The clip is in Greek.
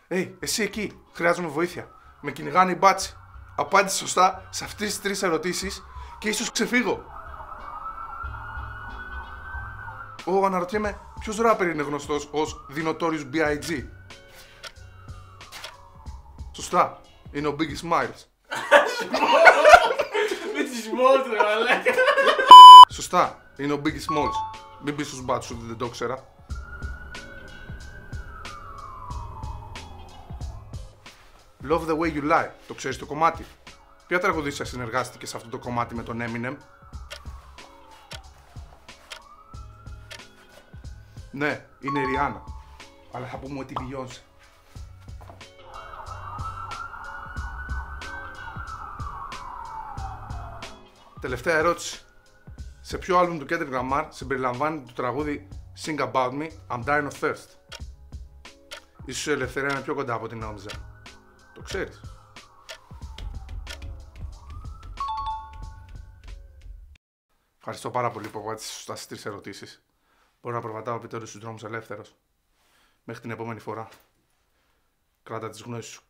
Εσύ εκεί, χρειάζομαι βοήθεια. Με κυνηγάνε οι μπάτσι. Απάντησε σωστά σε αυτές τις τρεις ερωτήσεις και ίσως ξεφύγω. Αναρωτιέμαι, ποιος ράπερ είναι γνωστός ως The Notorious B.I.G. Σωστά, είναι ο Biggie Smalls. Με τη Smalls, ρε μαλάκα. Σωστά, είναι ο Biggie Smalls. Μην πεις στους μπάτσους ότι δεν το ξέρα. Love the way you lie. Το ξέρεις το κομμάτι? Ποια τραγουδίστρια συνεργάστηκε σε αυτό το κομμάτι με τον Eminem? Ναι, είναι η Rihanna. Αλλά θα πούμε ότι η Beyoncé. Τελευταία ερώτηση. Σε ποιο άλμπουμ του Kendrick Lamar συμπεριλαμβάνει το τραγούδι Sing About Me, I'm Dying of Thirst? Ίσως η ελευθερία είναι πιο κοντά από την νόμιζα. Το ξέρεις? Ευχαριστώ πάρα πολύ που απάντησες σωστά στις τρεις ερωτήσεις. Μπορώ να προβατάω επιτέλους στους δρόμους ελεύθερος. Μέχρι την επόμενη φορά. Κράτα τις γνώσεις σου.